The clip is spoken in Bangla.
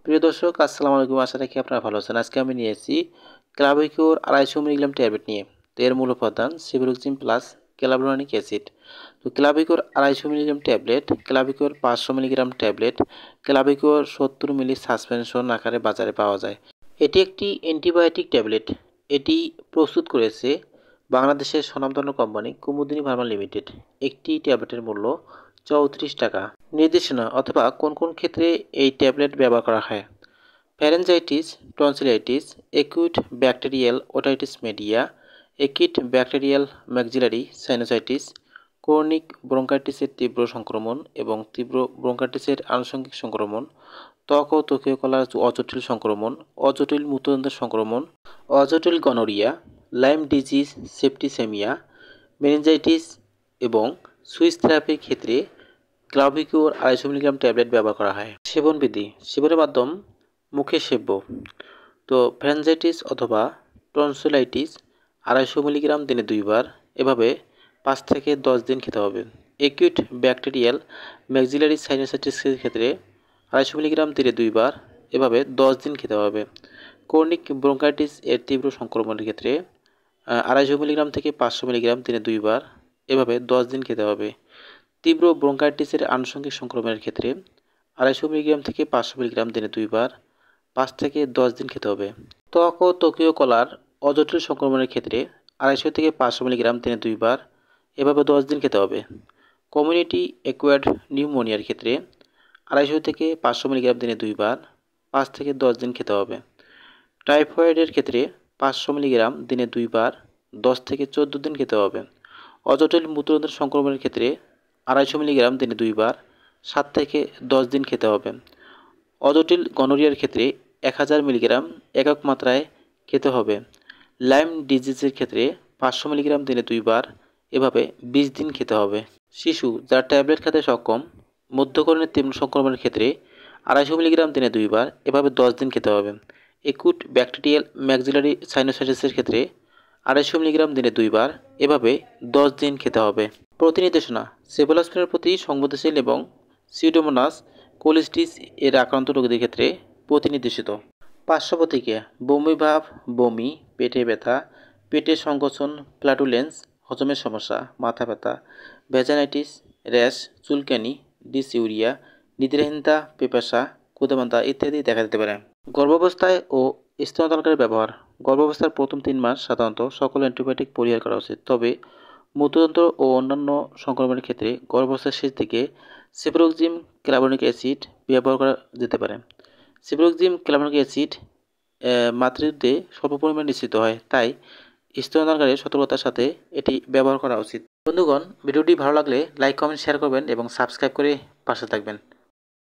প্রিয় দর্শক, আসসালামু আলাইকুম। আশা রাখি আপনারা ভালো আছেন। আজকে আমি নিয়ে এসেছি ক্লাবিকিওর 250 মিলিগ্রাম ট্যাবলেট নিয়ে। তো এর মূল উপাদান সেভোরোক্সিম প্লাস ক্যালাভুরানিক অ্যাসিড। তো Clavicure 250 milligram tablet, Clavicure 500 milligram tablet, Clavicure 70 milli suspension আকারে বাজারে পাওয়া যায়। এটি একটি অ্যান্টিবায়োটিক ট্যাবলেট। এটি প্রস্তুত করেছে বাংলাদেশের স্বনামধন্য কোম্পানি কুমুদিনী ফার্মা লিমিটেড। একটি ট্যাবলেটের মূল্য 34 টাকা। নির্দেশনা অথবা কোন কোন ক্ষেত্রে এই ট্যাবলেট ব্যবহার করা হয়: pharyngitis, tonsillitis, acute bacterial otitis media, acute bacterial maxillary sinusitis, chronic ব্রঙ্কাইটিসের তীব্র সংক্রমণ এবং তীব্র ব্রঙ্কাইটিসের আনুষঙ্গিক সংক্রমণ, ত্বক ও ত্বকীয় কলার অজটিল সংক্রমণ, অজটিল মূত্রতন্ত্রের সংক্রমণ, অজটিল gonorrhoea, Lyme disease, septicaemia, meningitis এবং সুইচ থেরাপির ক্ষেত্রে ক্লাবিকিওর 250 মিলিগ্রাম ট্যাবলেট ব্যবহার করা হয়। সেবনবিধি: সেবনের মাধ্যম মুখে সেব্য। তো ফ্যারেঞ্জাইটিস অথবা টনসিলাইটিস 250 মিলিগ্রাম দিনে 2 বার, এভাবে 5 থেকে 10 দিন খেতে হবে। একিউট ব্যাকটেরিয়াল ম্যাক্সিলারি সাইনোসাইটিসের ক্ষেত্রে 250 মিলিগ্রাম দিনে 2 বার, এভাবে 10 দিন খেতে হবে। ক্রনিক ব্রঙ্কাইটিস এর তীব্র সংক্রমণের ক্ষেত্রে 250 মিলিগ্রাম থেকে 500 মিলিগ্রাম দিনে 2 বার, এভাবে 10 দিন খেতে হবে। তীব্র ব্রঙ্কাইটিসের আনুষঙ্গিক সংক্রমণের ক্ষেত্রে 250 মিলিগ্রাম থেকে 500 মিলিগ্রাম দিনে 2 বার, 5 থেকে 10 দিন খেতে হবে। ত্বক ও ত্বকীয় কলার অজটিল সংক্রমণের ক্ষেত্রে 250 থেকে 500 মিলিগ্রাম দিনে 2 বার, এভাবে 10 দিন খেতে হবে। কমিউনিটি অ্যাকোয়ার্ড নিউমোনিয়ার ক্ষেত্রে 250 থেকে 500 মিলিগ্রাম দিনে 2 বার, 5 থেকে 10 দিন খেতে হবে। টাইফয়েডের ক্ষেত্রে 500 মিলিগ্রাম দিনে 2 বার, 10 থেকে 14 দিন খেতে হবে। অজটিল মূত্রতন্ত্রের সংক্রমণের ক্ষেত্রে 250 মিলিগ্রাম দিনে 2 বার, 7 থেকে 10 দিন খেতে হবে। অজটিল গনোরিয়ার ক্ষেত্রে 1000 মিলিগ্রাম একক মাত্রায় খেতে হবে। লাইম ডিজিজের ক্ষেত্রে 500 মিলিগ্রাম দিনে 2 বার, এভাবে 20 দিন খেতে হবে। শিশু যারা ট্যাবলেট খেতে সক্ষম, মধ্যকরণের তীব্র সংক্রমণের ক্ষেত্রে 250 মিলিগ্রাম দিনে 2 বার, এভাবে 10 দিন খেতে হবে। একুট ব্যাকটেরিয়াল ম্যাক্সিলারি সাইনোসাইটিসের ক্ষেত্রে 250 মিলিগ্রাম দিনে 2 বার, এভাবে 10 দিন খেতে হবে। প্রতিনির্দেশনা: সেফালোস্পোরের প্রতি সংবেদনশীল এবং সিউডোমোনাস কোলিস্টিস এর আক্রান্ত রোগীদের ক্ষেত্রে প্রতিনির্দেশিত। পার্শ্ব প্রতিক্রিয়া: বমি ভাব, বমি, পেটে ব্যথা, পেটের সংকোচন, ফ্ল্যাটুলেন্স, হজমের সমস্যা, মাথা ব্যথা, ভ্যাজানাইটিস, র্যাশ, চুলকানি, ডিসইউরিয়া, নিদ্রাহীনতা, পিপাসা, ক্ষুধামন্দা ইত্যাদি দেখা দিতে পারে। গর্ভাবস্থায় ও স্তন্যদানকারীর ব্যবহার: গর্ভাবস্থার প্রথম 3 মাস সাধারণত সকল অ্যান্টিবায়োটিক পরিহার করা উচিত, তবে মূত্রতন্ত্র ও অন্যান্য সংক্রমণের ক্ষেত্রে গর্ভাবস্থার শেষ দিকে সেভোরোক্সিম ক্যালাভুরানিক অ্যাসিড ব্যবহার করা যেতে পারে। সেভোরোক্সিম ক্যালাভুরানিক অ্যাসিড মাতৃদুধে স্বল্প পরিমাণে নিঃসৃত হয়, তাই স্তন্যদানকারীর সতর্কতার সাথে এটি ব্যবহার করা উচিত। বন্ধুগণ, ভিডিওটি ভালো লাগলে লাইক, কমেন্ট, শেয়ার করবেন এবং সাবস্ক্রাইব করে পাশে থাকবেন।